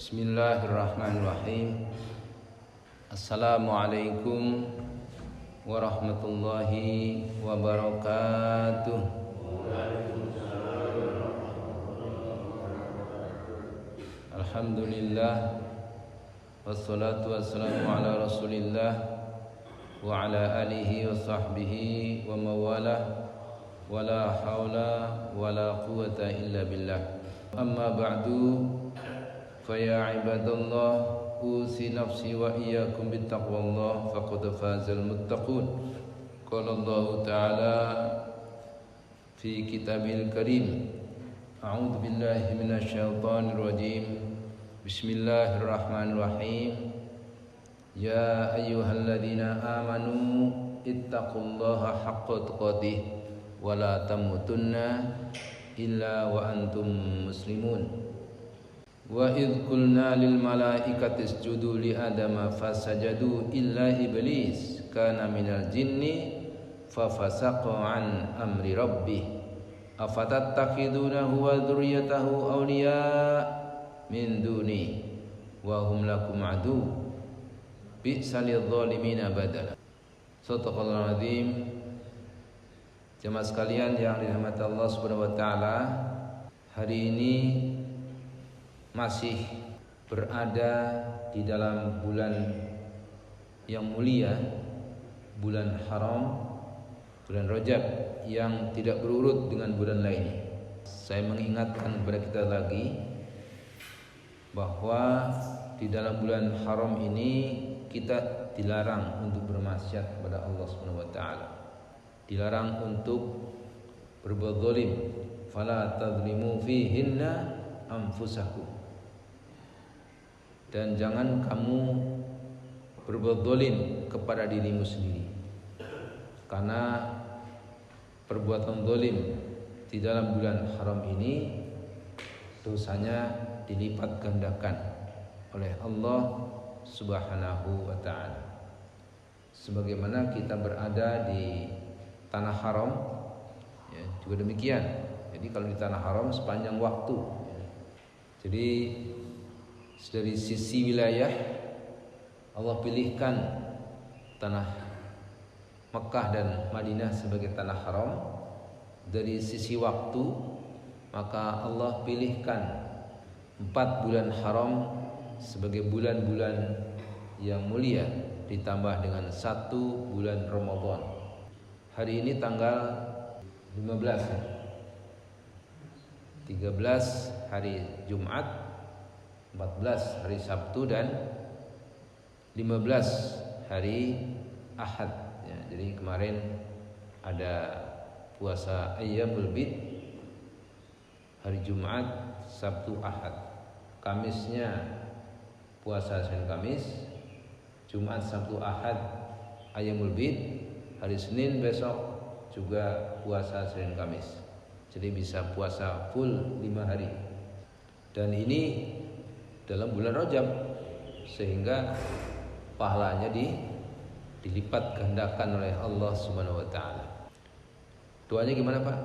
Bismillahirrahmanirrahim. Assalamualaikum warahmatullahi wabarakatuh. Alhamdulillah, wassalatu wassalamu ala rasulillah wa ala alihi wa sahbihi wa mawalah, wa la hawla wa la quwata illa billah. Amma ba'du, faya ibadallah, usi nafsi wa iyyakum bittaqwallah, faqad fazal muttaqun. Qala Allah Ta'ala fi kitabil karim, a'udzu billahi minasyaitonir rajim. Bismillahirrahmanirrahim. Ya ayyuhalladzina amanu ittaqullaha haqqa tuqatih wa la tamutunna illa wa antum muslimun. Wa idh qulna lil malaikati isjudu li adama fasajadu illa iblis kana minal jinni fafasaqa an amri rabbih afatattakhidunahu wa dzurriyyatahu awliya min duni wa hum lakum adu bi'sal lidzalimina badala. Shadaqallahul azim. Jemaah sekalian yang dirahmati Allah Subhanahu wa taala, hari ini masih berada di dalam bulan yang mulia, bulan haram, bulan Rajab yang tidak berurut dengan bulan lainnya. Saya mengingatkan kepada kita lagi bahwa di dalam bulan haram ini kita dilarang untuk bermaksiat kepada Allah Subhanahu wa taala. Dilarang untuk berbuat zalim. Fala tadzlimu fihinna anfusakum. Dan jangan kamu berbuat zalim kepada dirimu sendiri, karena perbuatan zalim di dalam bulan haram ini dosanya dilipat gandakan oleh Allah Subhanahu wa ta'ala. Sebagaimana kita berada di tanah haram, ya, juga demikian. Jadi kalau di tanah haram sepanjang waktu, ya. Jadi dari sisi wilayah Allah pilihkan tanah Mekah dan Madinah sebagai tanah haram. Dari sisi waktu maka Allah pilihkan 4 bulan haram sebagai bulan-bulan yang mulia, ditambah dengan 1 bulan Ramadan. Hari ini tanggal 15, 13 hari Jumat, 14 hari Sabtu, dan 15 hari Ahad, ya. Jadi kemarin ada puasa Ayyamul Bid, hari Jumat, Sabtu, Ahad. Kamisnya puasa Senin Kamis, Jumat, Sabtu, Ahad Ayyamul Bid, hari Senin besok juga puasa Senin Kamis. Jadi bisa puasa full 5 hari. Dan ini dalam bulan Rajab, sehingga pahalanya dilipat gandakan oleh Allah Subhanahu wa taala. Doanya gimana, Pak?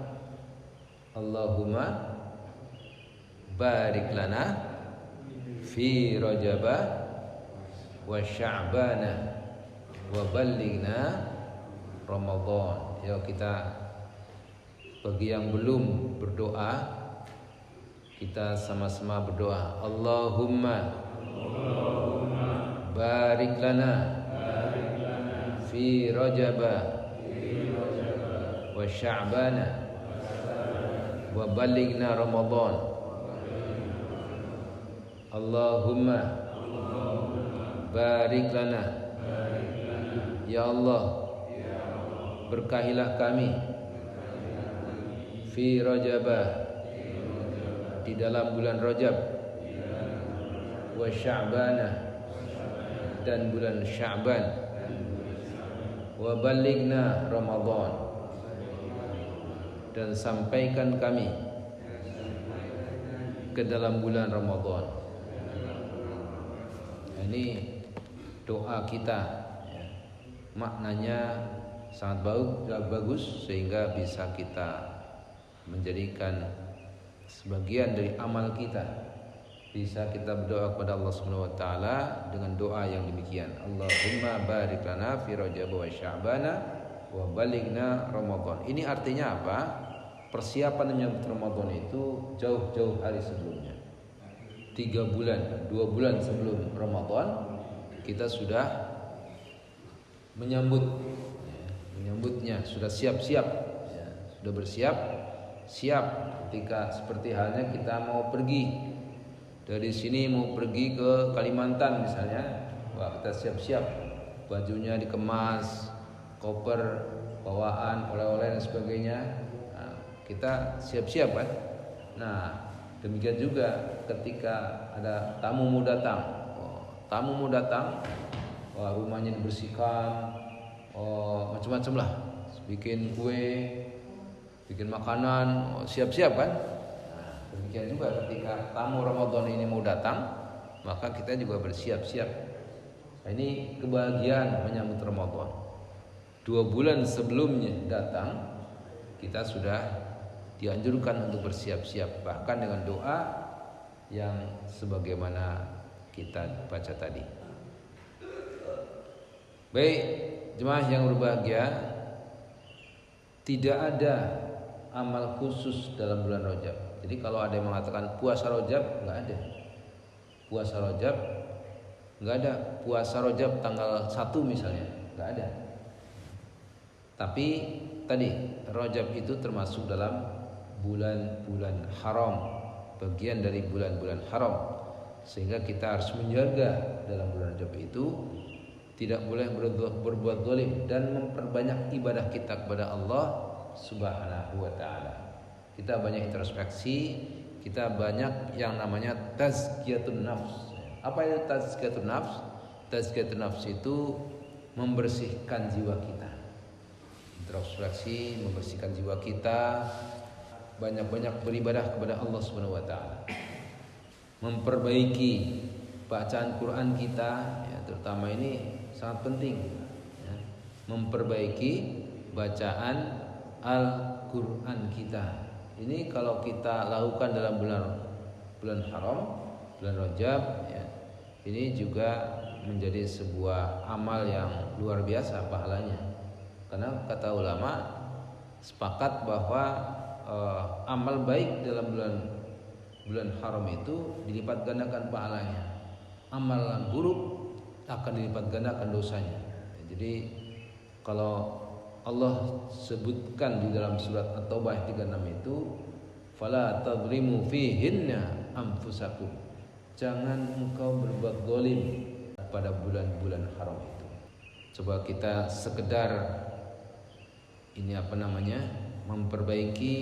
Allahumma barik lana fi Rajaba wa Sya'bana wa ballighna Ramadan. Ya, kita bagi yang belum berdoa, kita sama-sama berdoa. Allahumma barik lana fi Rajaba wa Sya'bana wa ballighna Ramadan. Allahumma barik lana, ya Allah, berkahilah kami fi Rajaba, di dalam bulan Rajab, wa Sya'bana, dan bulan Sya'ban, wa ballighna Ramadan, dan sampaikan kami ke dalam bulan Ramadan. Ini doa kita, ya. Maknanya sangat bagus, sehingga bisa kita menjadikan sebagian dari amal kita bisa kita berdoa kepada Allah Subhanahu wa taala dengan doa yang demikian. Allahumma barik lana fi Rajab wa Sya'bana wa balighna Ramadan. Ini artinya apa? Persiapan menyambut Ramadan itu jauh-jauh hari sebelumnya. 3 bulan, 2 bulan sebelum Ramadan kita sudah menyambutnya, sudah siap-siap, sudah bersiap, siap ketika seperti halnya kita mau pergi dari sini mau pergi ke Kalimantan misalnya. Wah, kita siap-siap, bajunya dikemas, koper, bawaan, oleh-oleh dan sebagainya. Nah, kita siap-siap kan. Nah, demikian juga ketika ada tamu mau datang. Wah, rumahnya dibersihkan, macam-macam lah, bikin kue, bikin makanan, siap-siap kan. Demikian juga ketika tamu Ramadan ini mau datang, maka kita juga bersiap-siap. Nah, ini kebahagiaan menyambut Ramadan. 2 bulan sebelumnya datang, kita sudah dianjurkan untuk bersiap-siap, bahkan dengan doa yang sebagaimana kita baca tadi. Baik, jemaah yang berbahagia, tidak ada amal khusus dalam bulan Rajab. Jadi kalau ada yang mengatakan puasa Rajab, enggak ada. Puasa Rajab enggak ada. Puasa Rajab tanggal 1 misalnya, enggak ada. Tapi tadi Rajab itu termasuk dalam bulan-bulan haram, bagian dari bulan-bulan haram. Sehingga kita harus menjaga dalam bulan Rajab itu tidak boleh berbuat zalim dan memperbanyak ibadah kita kepada Allah Subhanahu wa taala. Kita banyak introspeksi, kita banyak yang namanya tazkiyatun nafs. Apa itu tazkiyatun nafs? Tazkiyatun nafs itu membersihkan jiwa kita. Introspeksi, membersihkan jiwa kita, banyak-banyak beribadah kepada Allah Subhanahu wa taala. Memperbaiki bacaan Quran kita, ya, terutama ini sangat penting, ya. Memperbaiki bacaan Al-Quran kita. Ini kalau kita lakukan dalam bulan haram, bulan Rajab, ya, ini juga menjadi sebuah amal yang luar biasa pahalanya. Karena kata ulama sepakat bahwa amal baik dalam bulan haram itu dilipat gandakan pahalanya. Amal yang buruk akan dilipat gandakan dosanya. Jadi kalau Allah sebutkan di dalam surat At-Taubah 36 itu, fala tadrimu fihinna anfusakum. Jangan engkau berbuat zalim pada bulan-bulan haram itu. Coba kita sekedar memperbaiki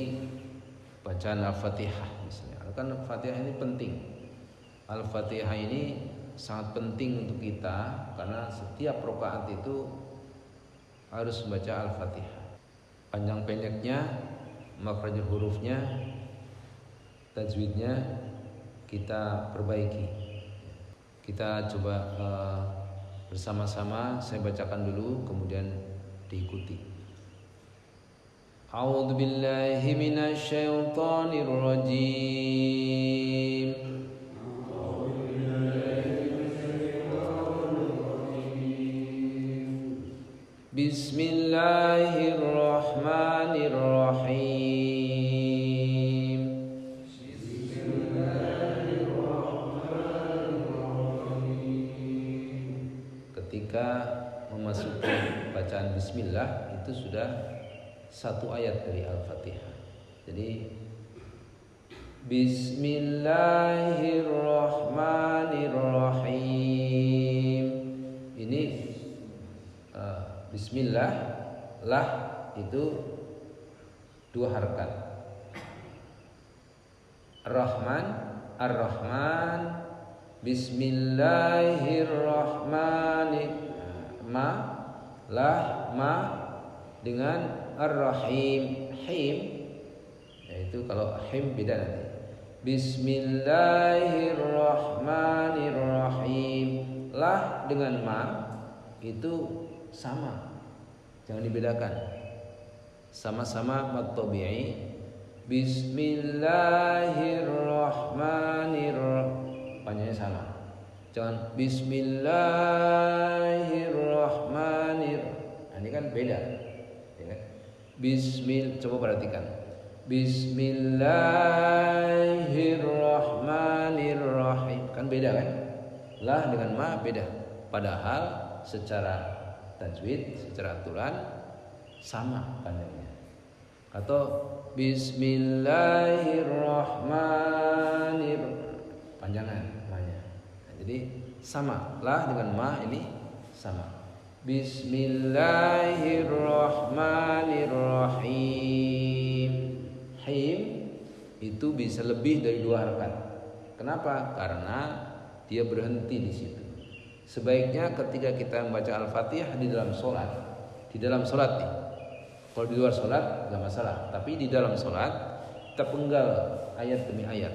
bacaan Al-Fatihah misalnya. Kan Al-Fatihah ini penting. Al-Fatihah ini sangat penting untuk kita karena setiap rakaat itu harus membaca Al-Fatihah. Panjang pendeknya, makhraj hurufnya, tajwidnya kita perbaiki. Kita coba bersama-sama, saya bacakan dulu kemudian diikuti. A'udzu billahi minasy syaithanir rajim. Bismillahirrahmanirrahim. Ketika memasuki bacaan bismillah itu sudah satu ayat dari Al-Fatihah. Jadi Bismillahirrahmanirrahim. Ini Bismillah lah itu 2 harakat. Ar-Rahman, Ar-Rahman, Bismillahirrahmanirrahim. Ma dengan Ar-Rahim, Him, yaitu kalau Him beda nanti. Bismillahirrahmanirrahim. Lah dengan ma itu sama, jangan dibedakan, sama-sama mad tabi'i. Bismillahirrahmanirrahim. panjangnya sama. Jangan Bismillahirrahmanirrahim. Nah, ini kan beda. Ya kan? Coba perhatikan. Bismillahirrahmanirrahim. Kan beda kan? La dengan ma beda. Padahal secara tajwid, secara aturan sama panjangnya. Atau Bismillahirrahmanirrahim, panjangan ma-nya. Nah, jadi sama, la dengan ma ini sama. Bismillahirrahmanirrahim. Him itu bisa lebih dari 2 harakat. Kenapa? Karena dia berhenti di situ. Sebaiknya ketika kita membaca Al-Fatihah di dalam sholat nih. Kalau di luar sholat nggak masalah, tapi di dalam sholat kita penggal ayat demi ayat.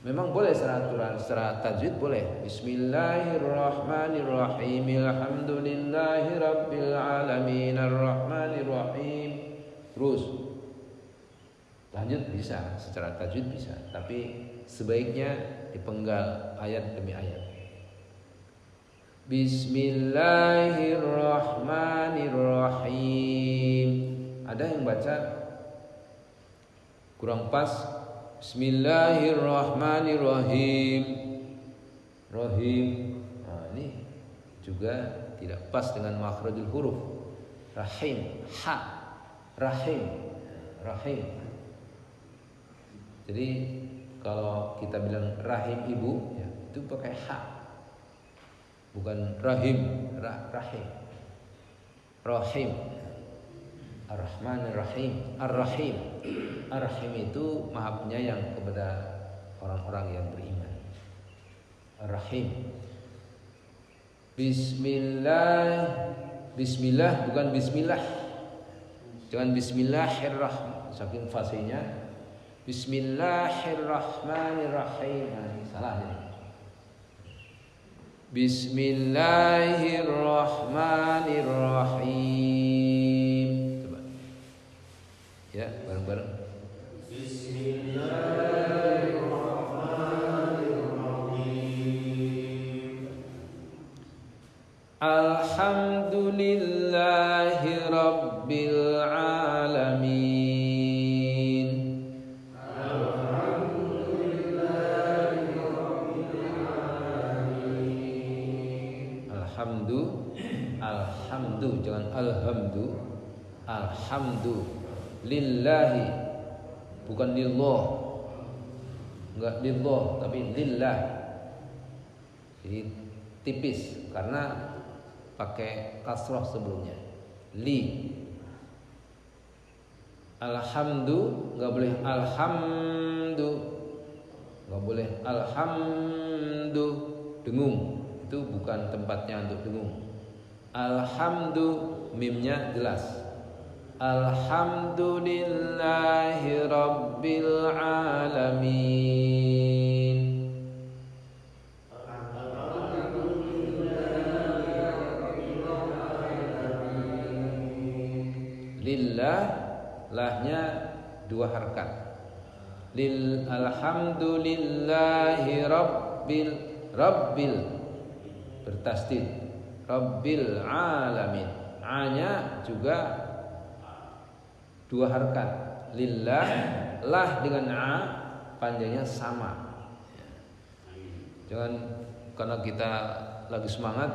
Memang boleh secara aturan, secara tajwid boleh. Bismillahirrahmanirrahim. Alhamdulillahirabbil alamin arrahmanirrahim. Terus lanjut bisa, secara tajwid bisa, tapi sebaiknya dipenggal ayat demi ayat. Bismillahirrahmanirrahim. Ada yang baca kurang pas. Bismillahirrahmanirrahim. Rahim. Nah, ini juga tidak pas dengan makhrajul huruf. Rahim, ha. Rahim. Rahim. Jadi kalau kita bilang rahim ibu, ya, itu pakai ha. Bukan rahim, rahim. Rahim. Ar-Rahmanir-Rahim. Ar-Rahim. Ar-Rahim itu Maha Penyayang kepada orang-orang yang beriman. Ar-Rahim. Bismillah bukan bismillah. Jangan bismillahirrahmanirrahim. Saking fasihnya Bismillahirrahmanirrahim. Nah, ini salah ini. Bismillahirrahmanirrahim. Coba. Ya, bareng-bareng. Bismillahirrahmanirrahim. Alhamdulillahi rabbil alamin. Alhamdu, jangan alhamdu. Alhamdu lillahi, bukan lillah. Enggak lillah, tapi lillah. Jadi tipis karena pakai kasrah sebelumnya. Li. Alhamdu enggak boleh alhamdu. Enggak boleh alhamdu dengung. Itu bukan tempatnya untuk dengung. Alhamdu, mimnya jelas. Alhamdulillahi rabbil alamin. Lillah, lahnya 2 harakat. Alhamdulillahi rabbil bertasdid. Rabbil alamin. A-nya juga 2 harakat. Lillah, lah dengan A panjangnya sama. Jangan karena kita lagi semangat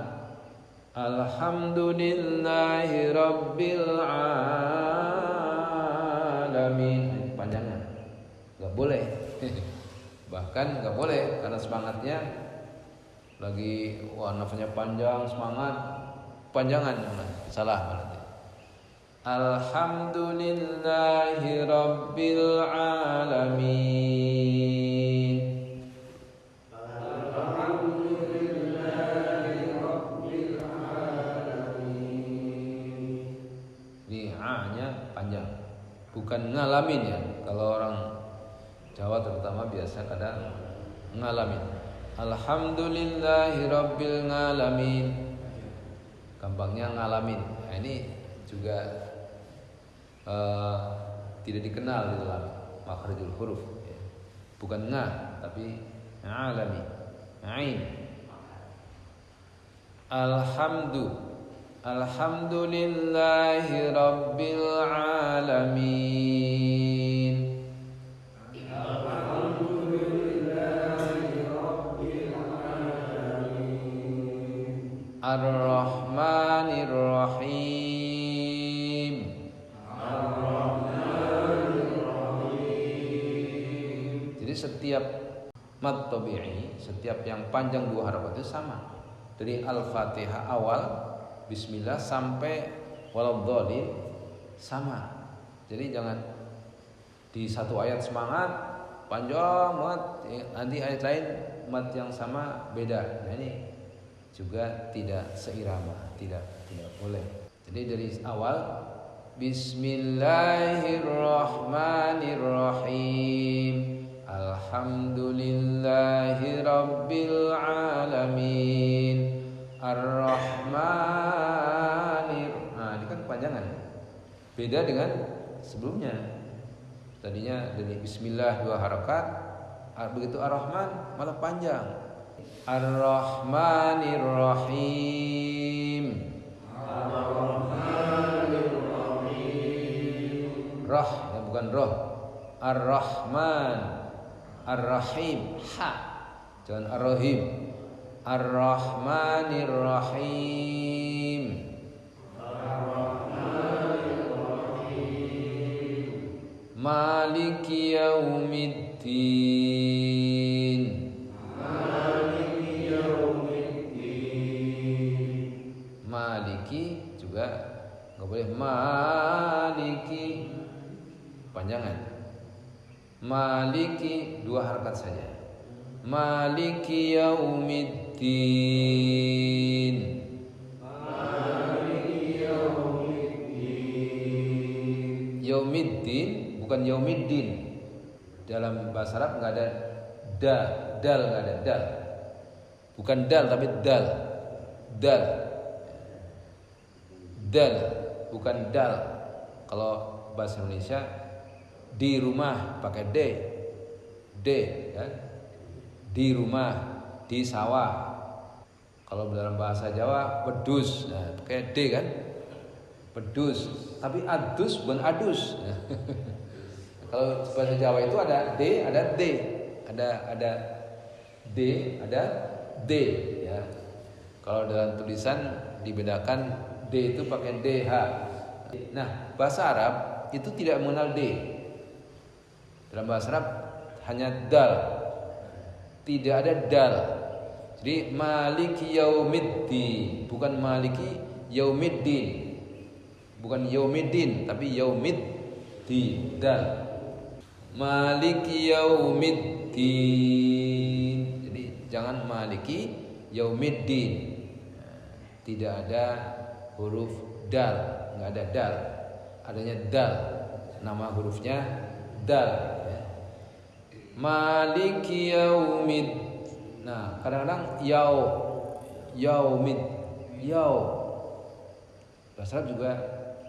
Alhamdulillahi rabbil alamin, panjangnya nggak boleh. Bahkan nggak boleh karena semangatnya lagi nafasnya panjang, semangat, panjangan, salah berarti. Alhamdulillahi rabbil alamin. Alhamdulillahi rabbil alamin. Ini A-nya panjang, bukan ngalamin ya. Kalau orang Jawa terutama biasa kadang ngalamin. Alhamdulillahi rabbil alamin. Gampangnya ngalamin. Nah, ini juga tidak dikenal di dalam makhrajul huruf. Bukan nga, tapi alami. Ain. Alhamdulillahi rabbil alamin. Ar-Rahmanir Rahim. Jadi setiap mad tabi'i, setiap yang panjang dua harakat itu sama. Dari Al-Fatihah awal bismillah sampai waladhdallin sama. Jadi jangan di satu ayat semangat panjang banget, nanti ayat lain mad yang sama beda. Nah ini juga tidak seirama, tidak boleh. Jadi dari awal Bismillahirrahmanirrahim. Alhamdulillahi rabbil alamin. Ar-Rahmanir. Nah, ini kan kepanjangan. Beda dengan sebelumnya. Tadinya dari bismillah 2 harakat, begitu Ar-Rahman malah panjang. Ar-Rahmanir Rahim. Ar-Rahmanir Rahim. Rah, ya bukan roh. Ar-Rahman. Ar-Rahim. Ha. Jangan Ar-Rahim. Ar-Rahmanir Rahim. Ar-Rahmanir Rahim. Maliki yaumiddin. Maliki juga nggak boleh maliki panjangan. Maliki 2 harakat saja. Maliki yaumiddin. Maliki yaumiddin. Yaumiddin bukan yaumiddin. Dalam bahasa Arab nggak ada dal nggak ada dal. Bukan dal tapi dal. Dal bukan dal. Kalau bahasa Indonesia di rumah pakai d kan? Di rumah, di sawah. Kalau dalam bahasa Jawa pedus, nah, pakai d kan? Pedus. Tapi adus bukan adus. Kalau bahasa Jawa itu ada d, ada d, ada d, ada d ya. Kalau dalam tulisan dibedakan D itu pakai DH. Nah, bahasa Arab itu tidak mengenal D. Dalam bahasa Arab hanya dal. Tidak ada dal. Jadi maliki yaumiddin, bukan maliki yaumiddin. Bukan yaumiddin, tapi yaumiddin, dal. Maliki yaumiddin. Jadi jangan maliki yaumiddin. Tidak ada huruf dal, nggak ada dal, adanya dal, nama hurufnya dal. Maliki yaumid. Nah, kadang-kadang yaumid, bahasa Arab juga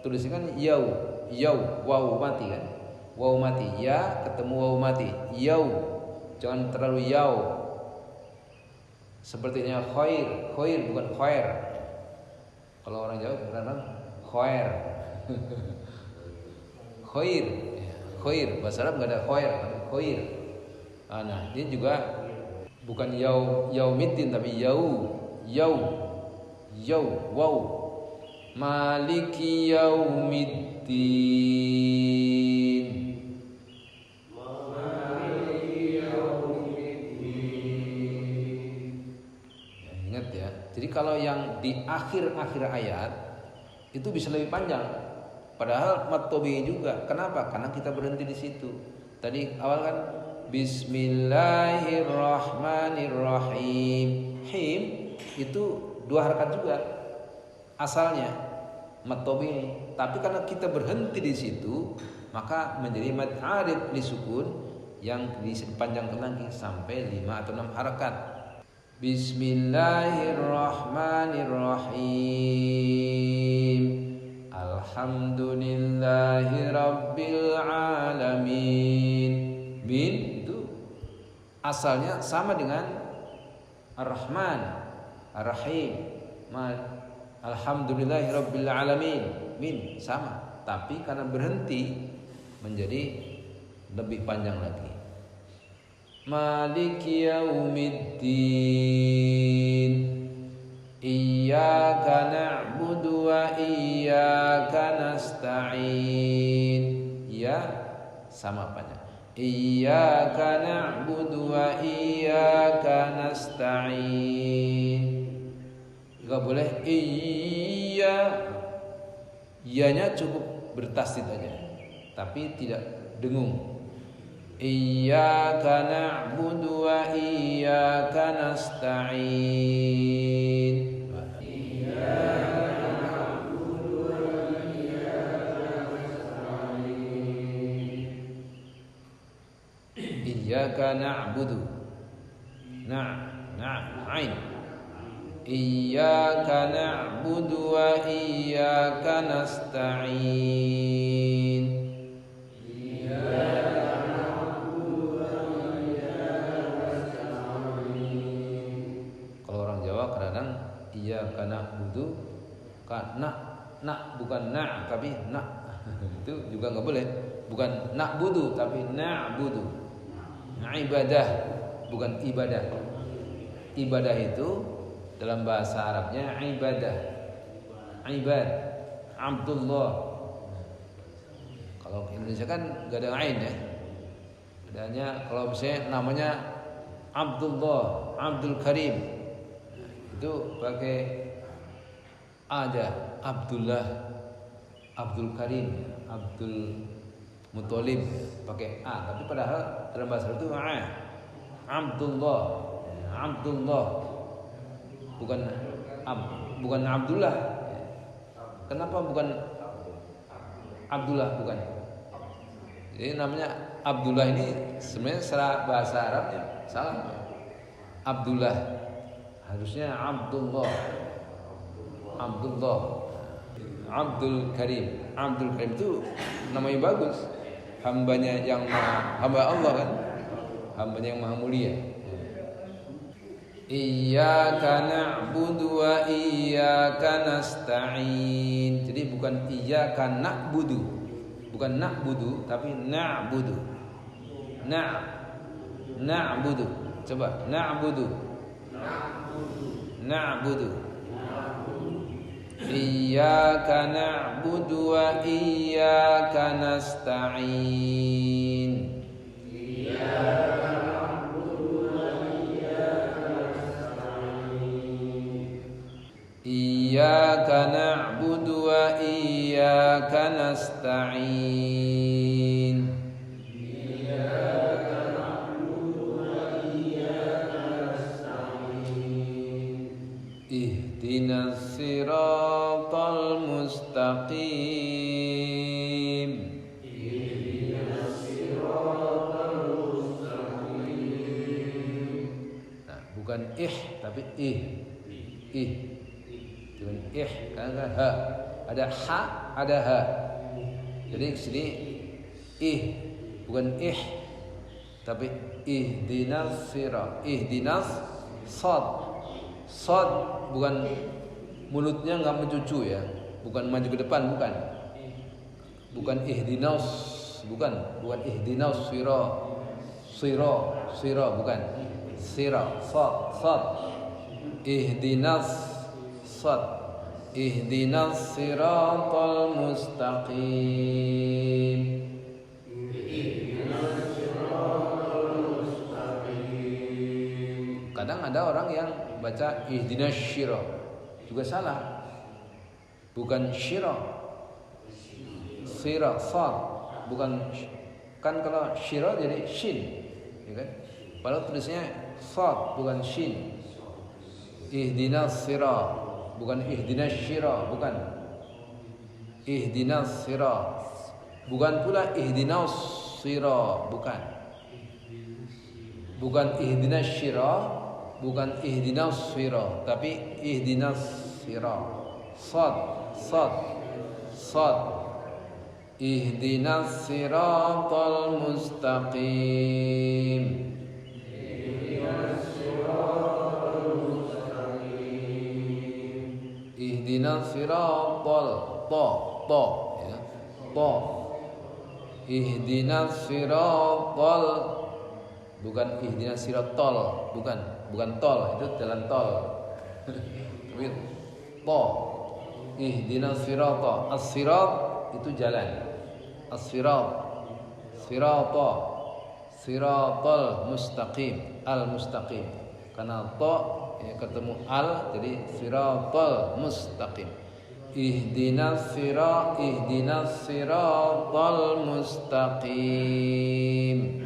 tulisnya kan waw mati kan, waw mati, ya ketemu waw mati, jangan terlalu sepertinya khair bukan khair. Kalau orang Jawa kadang-kadang khair. Khair. Bahasa Arab enggak ada khair, tapi khair. Nah, ini juga bukan yaumiddin tapi wow. Maliki yaumiddin. Ingat ya. Jadi kalau yang di akhir-akhir ayat itu bisa lebih panjang. Padahal mad tabi'i juga. Kenapa? Karena kita berhenti di situ. Tadi awal kan Bismillahirrahmanirrahim. Him itu 2 harakat juga asalnya mad tabi'i. Tapi karena kita berhenti di situ, maka menjadi mad arid li sukun yang dipanjangkan lagi sampai 5 atau 6 harakat. Bismillahirrahmanirrahim. Alhamdulillahi rabbil alamin. Min itu asalnya sama dengan Ar-Rahman, Ar-Rahim, Alhamdulillahirabbil alamin, sama. Tapi karena berhenti menjadi lebih panjang lagi. Maliki yaumiddin, iyyaka na'budu wa iyyaka nasta'in. Ya, sama panjang. Iyyaka na'budu wa iyyaka nasta'in. Enggak boleh iyanya cukup bertasdid aja, tapi tidak dengung. Iyyaka na'budu wa iyyaka nasta'in. Iyyaka na'budu wa iyyaka nasta'in. Iyyaka na'budu. Ain. Iyyaka na'budu wa iyyaka nasta'in. Iyyaka na'budu, bukan na tapi na. Itu juga enggak boleh. Bukan na'budu tapi na'budu. Ibadah bukan ibadah. Ibadah itu dalam bahasa Arabnya ibadah. Abdullah. Kalau Indonesia kan enggak ada ain ya. Adanya kalau misalnya namanya Abdullah, Abdul Karim, itu pakai aja, Abdullah, Abdul Karim, Abdul Muthalib pakai a, tapi padahal dalam bahasa itu Abdullah, bukan Abdullah. Kenapa bukan Abdullah bukan? Jadi namanya Abdullah ini sebenarnya secara bahasa Arabnya salah. Abdullah harusnya Abdul Karim. Abdul Karim itu namanya bagus. Hambanya yang hamba Allah kan, hambanya yang maha mulia. Iyyaka na'budu wa iyyaka nasta'in. Jadi bukan iyyaka na'budu, bukan na'budu tapi na'budu. Na'budu. Coba na'budu. Iyyaka na'budu wa iyyaka nasta'in. Iyyaka na'budu wa iyyaka nasta'in. Iyyaka na'budu wa iyyaka nasta'in. Ihdinas siratal mustaqim. Ihdinas siratal mustaqim. Nah, bukan tapi bukan karena ha. Ada ha, ada ha. Jadi sini bukan tapi ihdinas sirat. Ihdinas Sod bukan mulutnya enggak mencucu ya, bukan maju ke depan, bukan ihdinas, bukan ihdinas sira bukan sira sad ihdinas siratal mustaqim. Kadang ada orang yang baca ihdinas syira juga salah, bukan syira, sad bukan, kan kalau syira jadi shin ya kan, padahal tulisnya sad bukan shin. Ihdinas syira bukan ihdinas syira, bukan ihdinas syira, bukan pula ihdinas syira, bukan ihdinas syira, bukan ihdinas sira, tapi ihdinas sira. Sad. Ihdinas siratal mustaqim. ihdinas siratal to ya. To. Ihdinas siratal, bukan ihdinas siratal, bukan tol, itu jalan tol. Tapi to. Ihdinas siratal, as-sirat itu jalan. As-sirat, sirata, siratal mustaqim, al-mustaqim. Karena to ya, ketemu al, jadi siratal mustaqim. Ihdinas siratal mustaqim.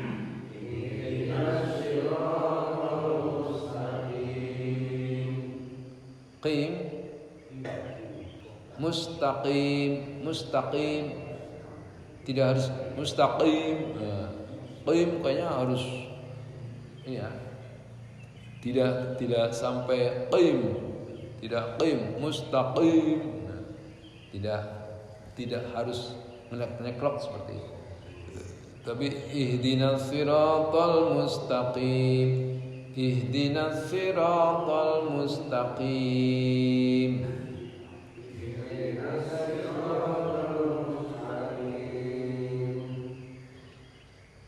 Qim, mustaqim tidak harus mustaqim. Qim kayaknya harus ya. Tidak sampai qim. Tidak qim, mustaqim. Tidak harus meneklok seperti itu. Tapi ihdinas siratal mustaqim. Ihdinas siratal mustaqim.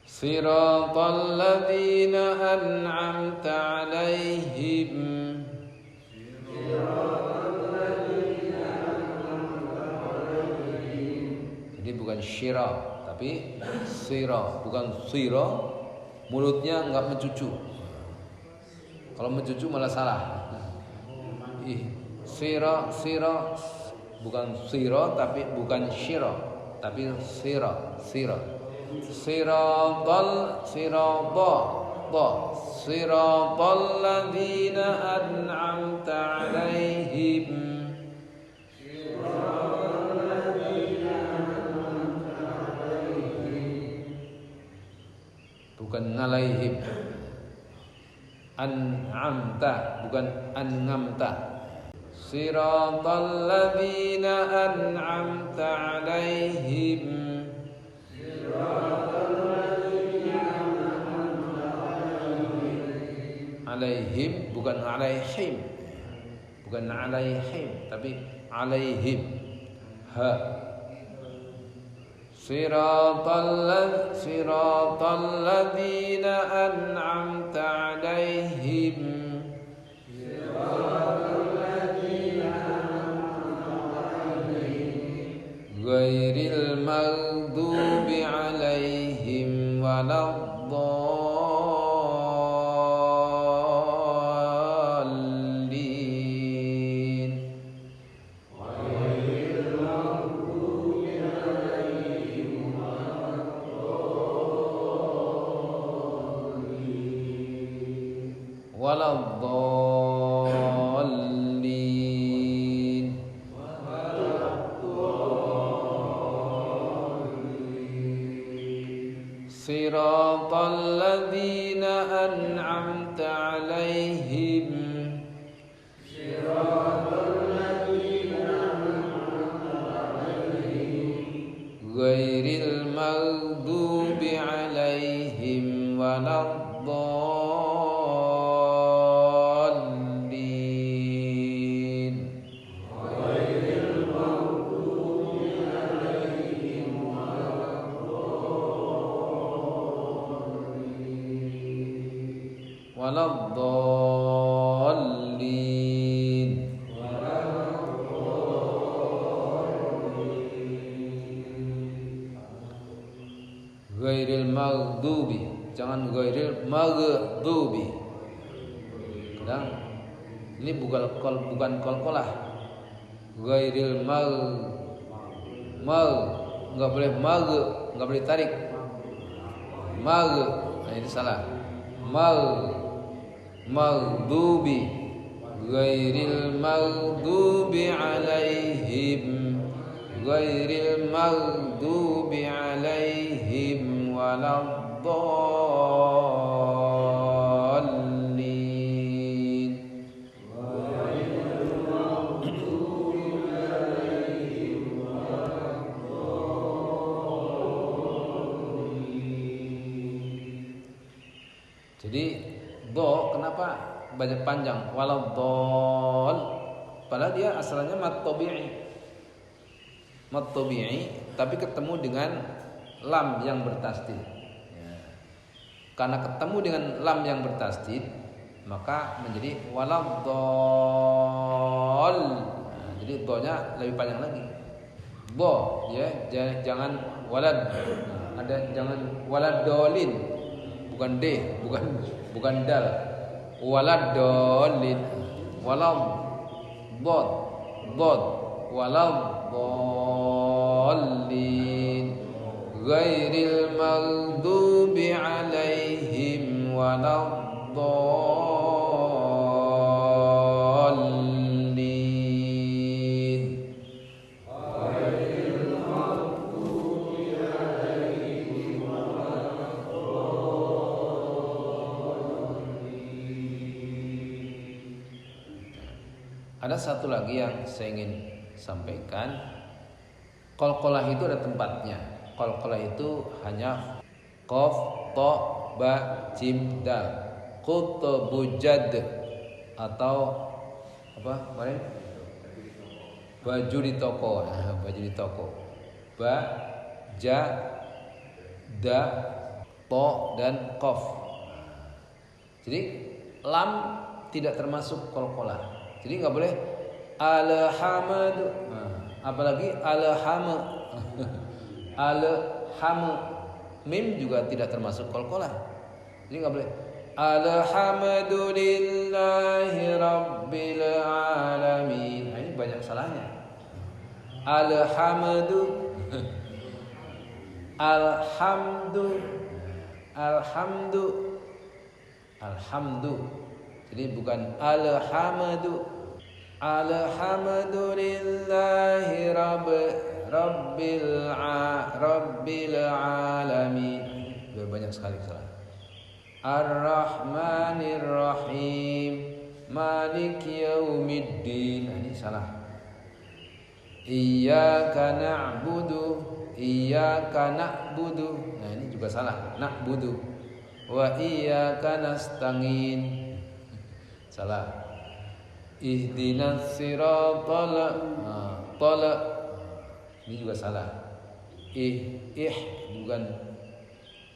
Siratal ladzina an'amta 'alaihim. Jadi bukan syira, tapi sira, bukan sira. Mulutnya enggak mencucu. Kalau mencucu malah salah. Sira bukan sira, tapi bukan syira, tapi sira. Siratal ladzina an'amta 'alaihim. Bukan ngalaihim. An'amta, bukan an'amta. Siratal ladzina an'amta 'alaihim. Alaihim bukan alaihim. Bukan alaihim, tapi alaihim. Ha. Siratal ladzina an'amta 'alaihim. Ghairil maghdubi 'alaihim waladdallin. Waladdallin. Siratal ladzina an'amta 'alaihim. Ghairil maghdubi 'alaihim waladdallin. Waladdallin. Ghairil maghdubi, jangan ghairil maghdubi. Kadang ini bukan qalqalah. Ghairil enggak boleh enggak boleh tarik. Nah itu salah. Maghdubi, ghairil maghdubi 'alaihim. Ghairil maghdubi 'alaihim waladdallin. Jadi do kenapa banyak panjang? Waladdall padahal dia asalnya mat tabi'i tapi ketemu dengan lam yang bertasdid. Ya. Karena ketemu dengan lam yang bertasdid, maka menjadi waladdall. Nah, jadi do-nya lebih panjang lagi. Do, ya, jangan walad. Nah, ada jangan waladdolin. Bukan D, bukan dal. Waladdolin. Walad dod waladdallin ghairil maghdubi alaihim waladdallin. Ada satu lagi yang saya ingin sampaikan. Qalqalah itu ada tempatnya. Qalqalah itu hanya qaf, ta, ba, jim, dal. Qutbujad atau apa kemarin? Baju di toko. Baju di toko. Ba, ja, da, to dan qaf. Jadi lam tidak termasuk qalqalah. Jadi nggak boleh alhamdu, apalagi alham, alham, mim juga tidak termasuk qalqalah. Jadi nggak boleh alhamdulillahi rabbil alamin. Nah, ini banyak salahnya. Alhamdu, alhamdu. Jadi bukan alhamdu. Alhamdulillahi rabbil alamin. Banyak sekali salah. Ar-Rahmanir Rahim, Maliki Yaumiddin. Nah, ini salah. Iyyaka na'budu. Nah, ini juga salah. Na'budu. Wa iyyaka nasta'in. Salah. Ihdinas siratal tala. Ini juga salah.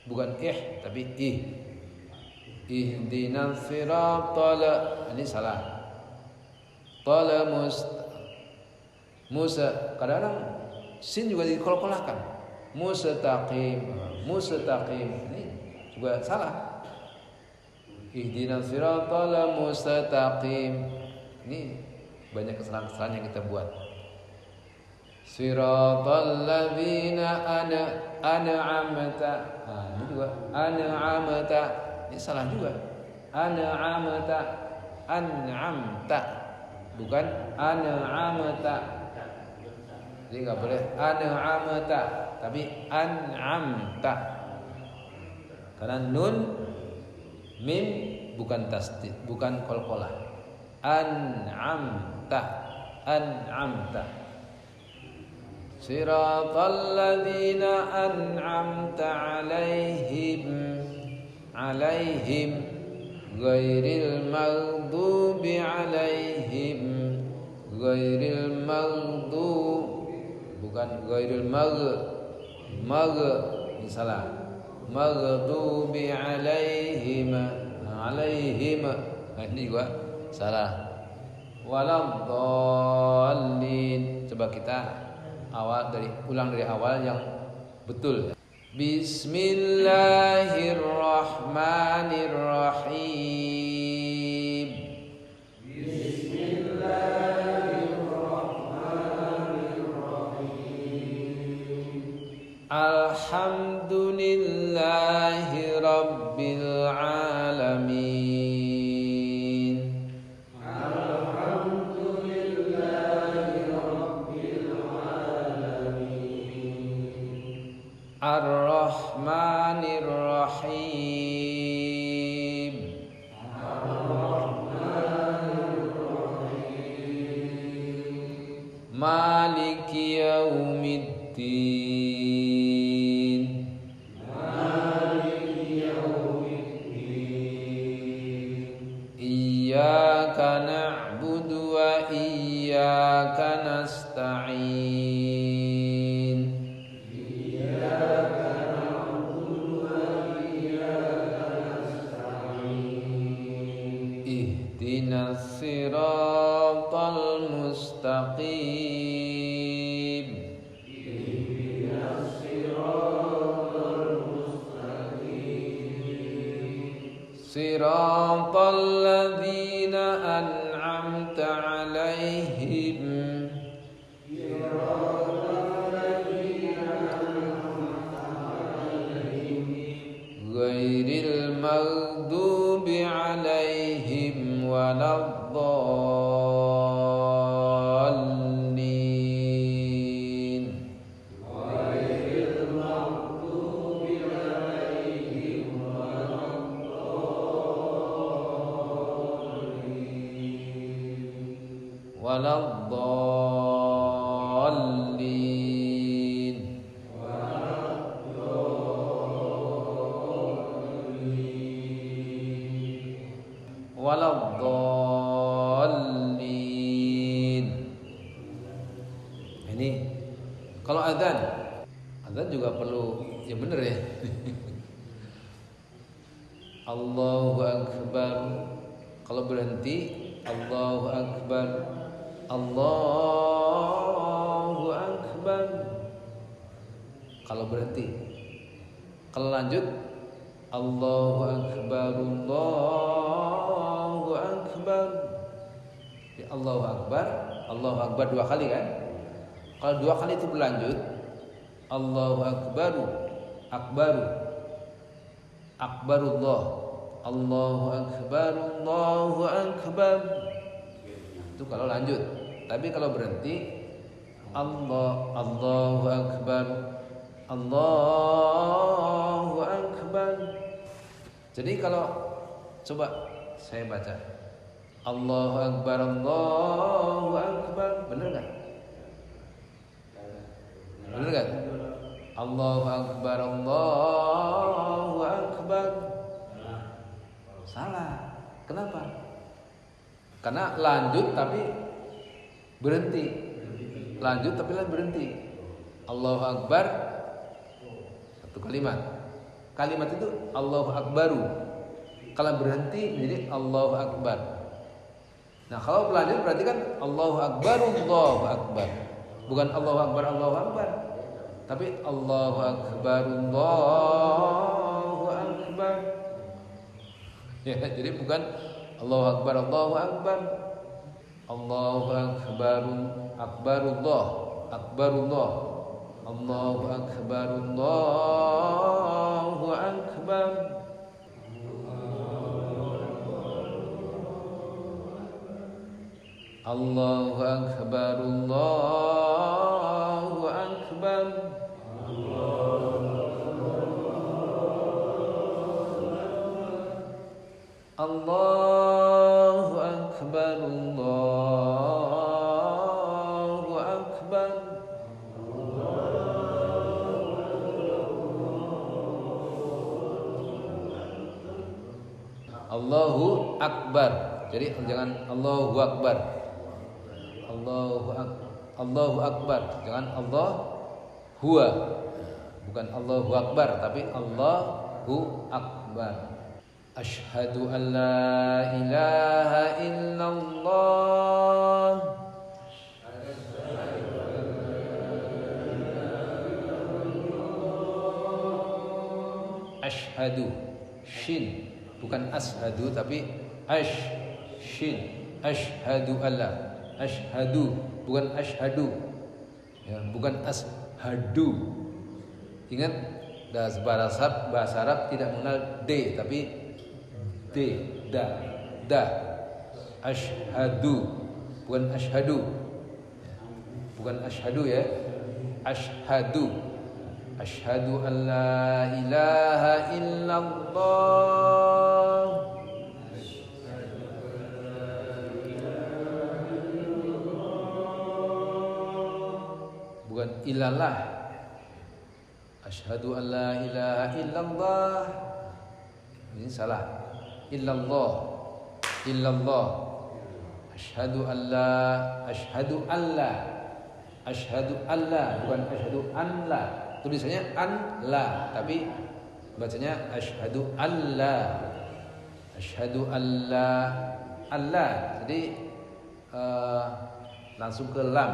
Bukan tapi Ihdinas siratal. Ini salah. Tala Musa. Kadang-kadang sin juga dikolkolahkan. Mustaqim. Ini juga salah. Ihdinas siratal mustaqim. Ini banyak kesalahan-kesalahan yang kita buat. Siratal ladzina an'amta. Nah, ini juga an'amta. Ini salah juga. An'amta. Bukan an'amta. Jadi enggak boleh an'amta, tapi an'amta. Karena nun mim bukan tasdid, bukan qalqalah. An'amta. Siratal ladzina an'amta alaihim ghairil maghdubi alaihim bukan ghairil ini salah. Maghdubi alaihim. Nah, ini juga salah. Waladdallin. Coba kita ulang dari awal yang betul. Bismillahirrahmanirrahim. Alhamdulillahi rabbil alamin. Ar-Rahmanir Rahim. Maliki Yaumiddin. Iyyaka na'budu wa iyyaka Ihdinas siratal mustaqim. Ihdinas siratal mustaqim. Siratal ladzina an'amta 'alaihim. Ghairil maghdubi 'alaihim waladdallin. Ghairil maghdubi 'alaihim waladdallin. Waladdallin. Ini kalau adzan juga perlu yang benar ya. Allahu akbar. Kalau berhenti Allahu akbar. Allahu akbar. Kalau berhenti. Kalau lanjut Allahu akbar. Allahu akbar. Ya, Allahu akbar. Allahu akbar 2 kali kan? Kalau 2 kali itu berlanjut Allahu akbaru. Akbaru. Akbarullah. Allahu akbar. Allahu akbar. Itu kalau lanjut. Tapi kalau berhenti Allahu akbar. Allahu akbar. Jadi kalau coba saya baca Allahu akbar. Allahu akbar. Benar enggak? Benar enggak? Allahu akbar. Allahu akbar. Salah. Kenapa? Karena lanjut tapi berhenti. Lanjut tapi berhenti. Allahu akbar 1 kalimat. Kalimat itu Allahu akbaru. Kalau berhenti menjadi Allahu akbar. Nah, kalau berlanjut berarti kan Allahu akbar, Allahu akbar. Bukan Allahu akbar, Allahu akbar. Tapi Allahu akbar, Allahu akbar. Ya, jadi bukan Allahu akbar, Allahu akbar. Allahu akbar, akbarullah, akbarullah. Allahu akbar, Allahu akbar. Allahu akbar, Allahu akbar. Allahu akbar, Allahu akbar. Allahu akbar. Jadi jangan Allahu akbar. Allahu akbar. Jangan Allah huwa. Bukan Allahu akbar tapi Allahu akbar. Asyhadu an la ilaha illallah. Asyhadu shin, bukan ashadu tapi shin. Asyhadu alla. Asyhadu bukan asyhadu. Ya, bukan ashadu. Ingat bahasa Arab tidak mengenal d tapi d, da. Asyhadu bukan asyhadu. Bukan asyhadu ya. Asyhadu. Asyhadu an la ilaha illallah. Bukan illallah. Asyhadu an la ilaha illallah. Ini salah. Illallah. Illallah. Asyhadu an la. Asyhadu an la. Asyhadu an la. Bukan asyhadu an la. Tulisannya an la, tapi bacanya asyhadu an la. Asyhadu an la Allah. Jadi langsung ke lam.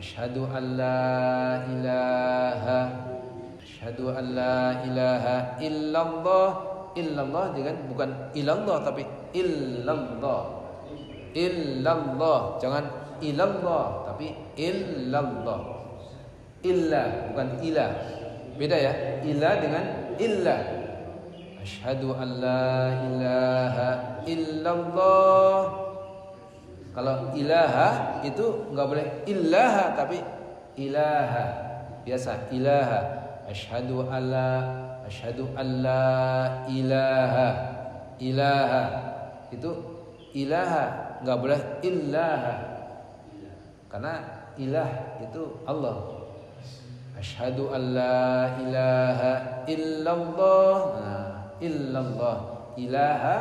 Asyhadu an la ilaha asyhadu an la ilaha illallah. Illallah dengan bukan ilallah tapi illallah. Illallah, jangan ilallah tapi illallah. Illa bukan ilah. Beda ya, ilah dengan illa. Asyhadu an la ilaha illallah. Kalau ilaha itu enggak boleh illaha tapi ilaha. Biasa ilaha. Asyhadu an la ilaha. Ilaha itu ilaha, enggak boleh illaha. Karena ilah itu Allah. Asyhadu an la ilaha illallah. Nah, illallah. Ilaha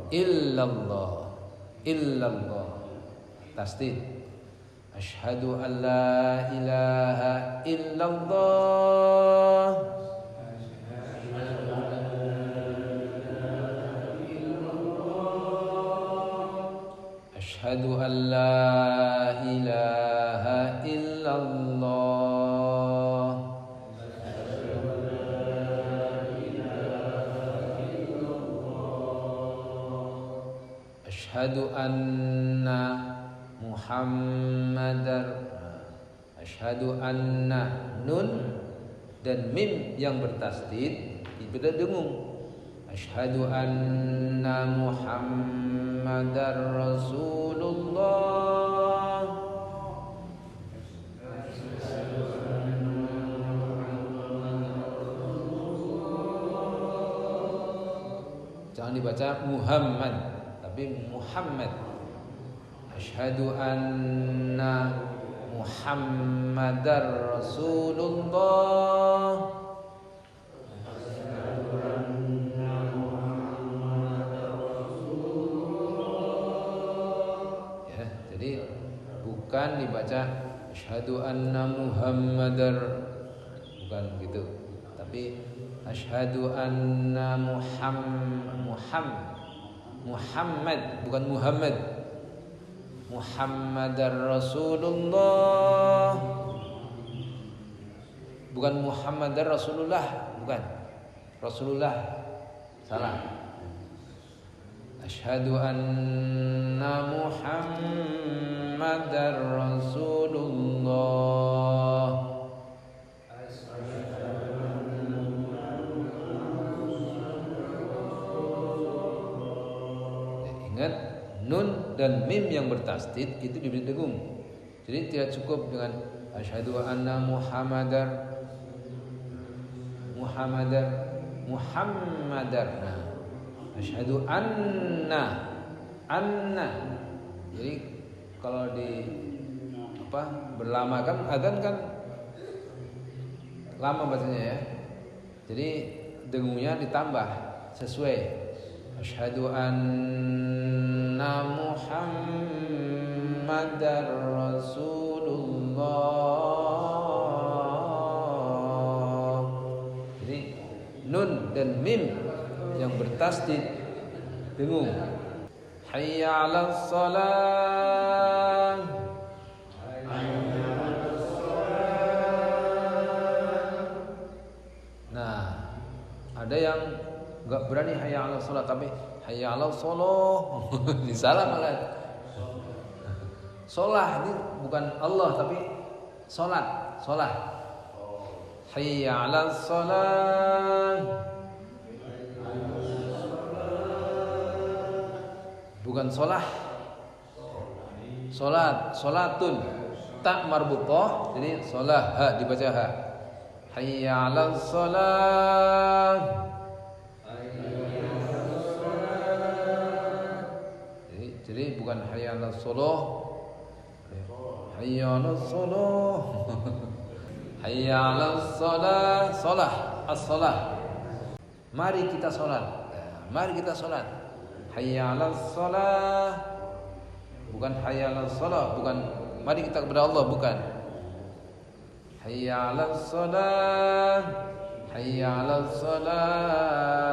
illallah. Illallah. Tasdid. Asyhadu an la ilaha illallah. Asyhadu an la ilaha illallah. Asyhadu anna Muhammadar. Asyhadu anna nun dan mim yang bertasdid dibeda dengung. Asyhadu anna Muhammadar Rasulullah. Jangan dibaca Muhammad tapi Muhammad. Asyhadu anna Muhammadar Rasulullah. Ya, jadi bukan dibaca asyhadu anna Muhammadar, bukan gitu. Tapi asyhadu anna Muhammad bukan Muhammad. Muhammadar Rasulullah. Bukan Muhammadar Rasulullah, bukan. Rasulullah salah. Asyhadu anna Muhammadar Rasulullah. Ingat, nun dan mim yang bertasdid itu diberi dengung. Jadi tidak cukup dengan asyhadu anna Muhammadar. Nah, asyhadu anna. Jadi kalau di berlama kan adzan kan lama bacanya ya. Jadi dengungnya ditambah sesuai. Asyhadu anna Muhammadar Rasulullah. Jadi nun dan mim yang bertasdid dengung. Hayya 'alas shalah. Nah, ada yang enggak berani hayya 'alas shalah tapi hayya 'alas shalah. Disalah malah. Shalah ini bukan Allah tapi salat, shalah. Hayya 'alas shalah. Bukan shalah. Salat, salatun. Tak marbutah jadi shalah, ha dibaca ha. Hayya 'alas shalah. Jadi bukan hayya 'alas shalah. Hayya 'alas shalah. Hayya 'alas shalah. Shalah, as-shalah. Mari kita salat. Mari kita salat. Hayya 'alas shalah. Bukan hayya 'alas shalah, bukan mari kita kepada Allah, bukan. Hayya 'alas shalah. Hayya 'alas shalah.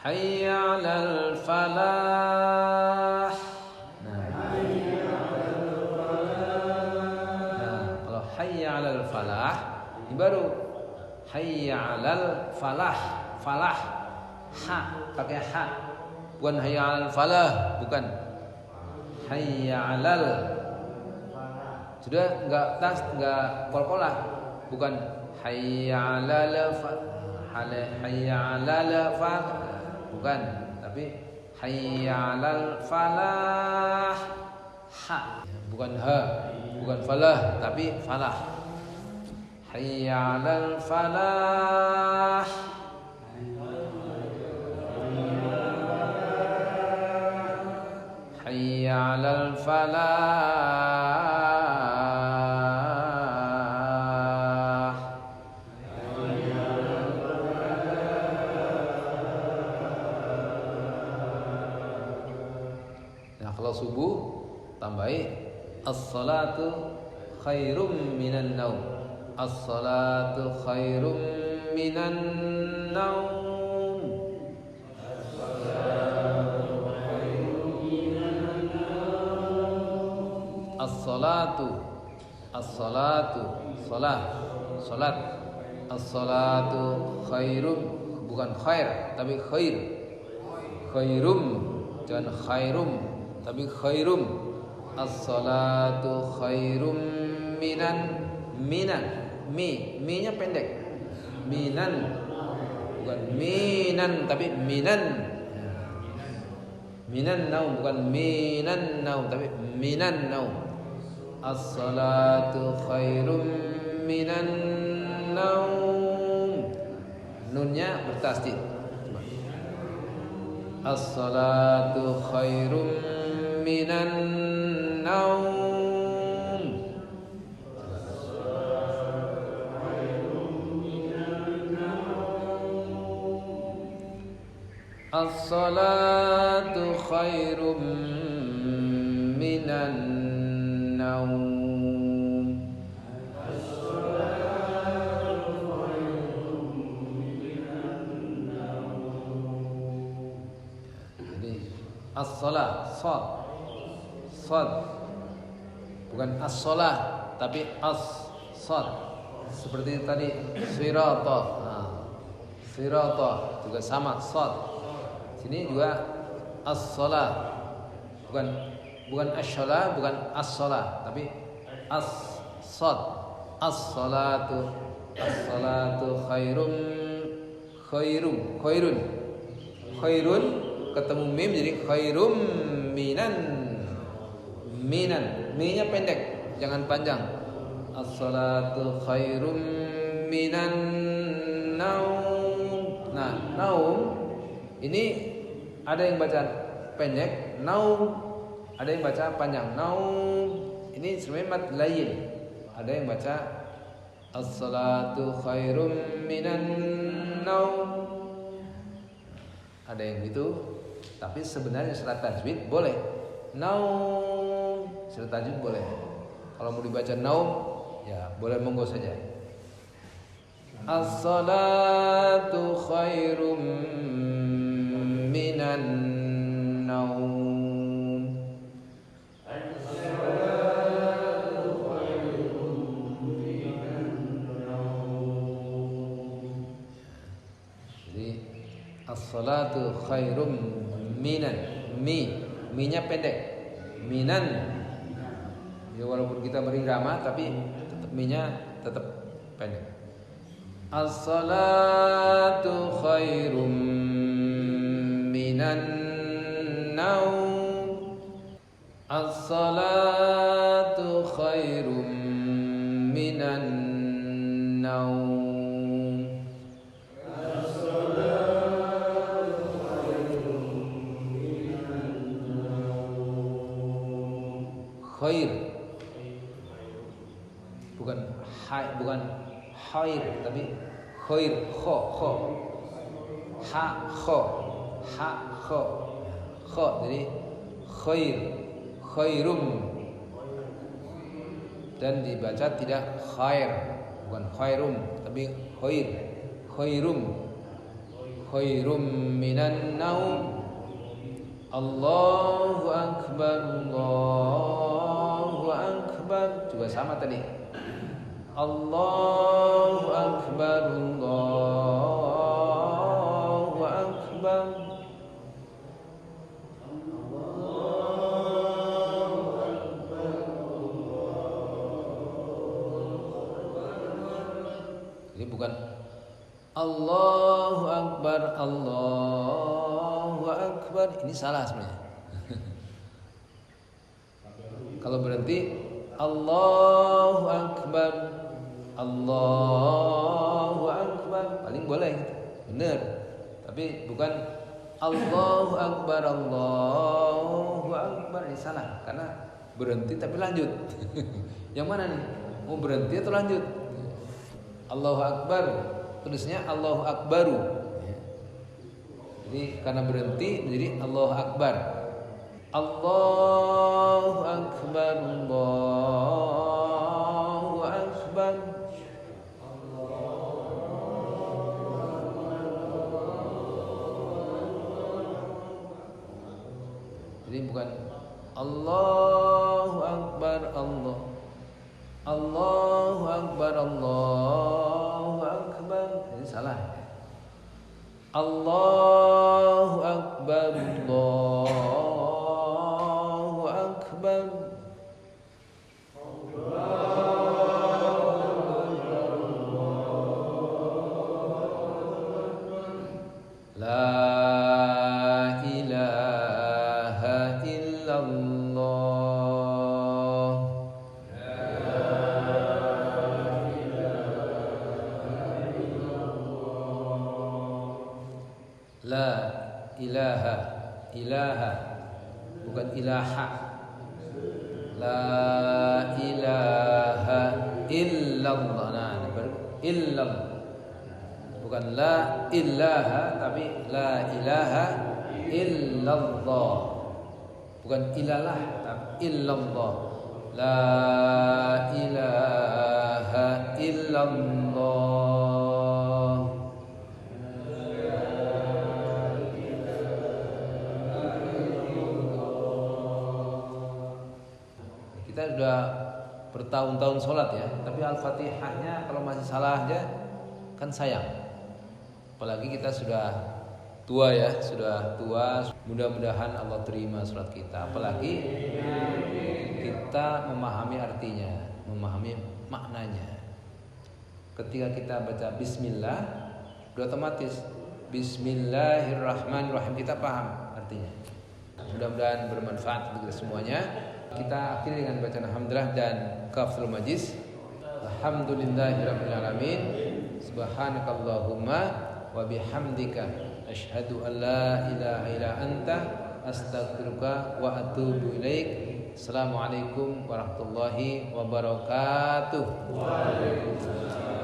hayya 'alal falah. Nah, kalau hayya 'alal falah ini baru hayya 'alal falah. Falah ha pakai ha, bukan hayya 'alal falah, bukan hayya 'alal. Sudah enggak kol-kolah, bukan hayya 'alal hayya 'alal bukan, tapi hayya 'alal falah ha, bukan ha, bukan falah tapi falah. Hayya 'alal falah. Hayya 'alal falah. Nah, kalau subuh tambahi as-salatu khairum minan naum. As-salatu khairum minan naum. As-salatu salat. As-salatu khairum, bukan khair tapi khair. Khairum, jangan khairum tapi khairum. As-salatu khairum minan mi-nya pendek. Minan, bukan minan tapi minan. Minan naum, bukan minan naum tapi minan naum. As-salatu khairum minan naum. Nunnya bertasdid. As-salatu khairum minan naum. As-salatu khairum minan naum. Jadi as-salat sad bukan as-salah tapi as-sad. Seperti tadi sirata. Sirata juga sama sad. Sini juga as-salah, bukan as-salah, bukan as-salah, tapi as-sad. As-salatu khairun ketemu mim jadi khairum minan. Mi-nya pendek, jangan panjang. As-salatu khairum minan naum. Nah, naum ini ada yang baca pendek naum, ada yang baca panjang naum. Ini sebenarnya mad lain. Ada yang baca as-salatu khairum minan naum. Ada yang gitu. Tapi sebenarnya secara tajwid boleh naum, secara tajwid boleh. Kalau mau dibaca naum ya boleh, monggo saja. As-salatu khairum minan naum. As-salatu khairum minan naum. Jadi as-salatu khairum minan. Mi-nya pendek. Minan. Ya walaupun kita berirama tapi tetap mi-nya tetap pendek. As-salatu khairum minan naum. As-salatu khairum minan naum. As-salatu khairum minan naum. Khair bukan khair tapi khair kha jadi khairum dan dibaca tidak khair, bukan khairum tapi khairum khairum minan naum. Allahu akbar, Allahu akbar. Juga sama tadi. Allahu akbar, Allahu akbar. Jadi bukan Allahu akbar, Allahu akbar. Ini salah sebenarnya. Kalau berhenti Allahu akbar, Allahu akbar, paling boleh, benar. Tapi bukan Allahu akbar, Allahu akbar. Ini salah karena berhenti tapi lanjut. Yang mana nih? Mau berhenti atau lanjut? Allahu akbar, tulisnya Allahu akbaru. Jadi karena berhenti menjadi Allahu akbar. Allahu akbar, Allahu akbar. Jadi bukan Allahu akbar, Allahu akbar, Allahu akbar. Ini salah. Allahu akbar, Allahu akbar. La ilaha illallah. La ilaha, ilaha bukan ilaha. La ilaha illallah. Nah, illallah. Bukan la ilaha tapi la ilaha illallah. Bukan ilalah tapi illallah. La ilaha illallah. Kita sudah bertahun-tahun sholat ya, tapi Al-Fatihahnya kalau masih salah aja kan sayang. Apalagi kita sudah tua ya, sudah tua. Mudah-mudahan Allah terima sholat kita. Apalagi kita memahami artinya, memahami maknanya. Ketika kita baca Bismillah, sudah otomatis Bismillahirrahmanirrahim, kita paham artinya. Mudah-mudahan bermanfaat untuk kita semuanya. Kita akhiri dengan bacaan alhamdulillah dan kafatul majlis. Alhamdulillahirabbil alamin. Subhanakallahumma wa bihamdika asyhadu an la ilaha illa anta astaghfiruka wa atubu ilaik. Assalamualaikum warahmatullahi wabarakatuh. Waalaikumsalam.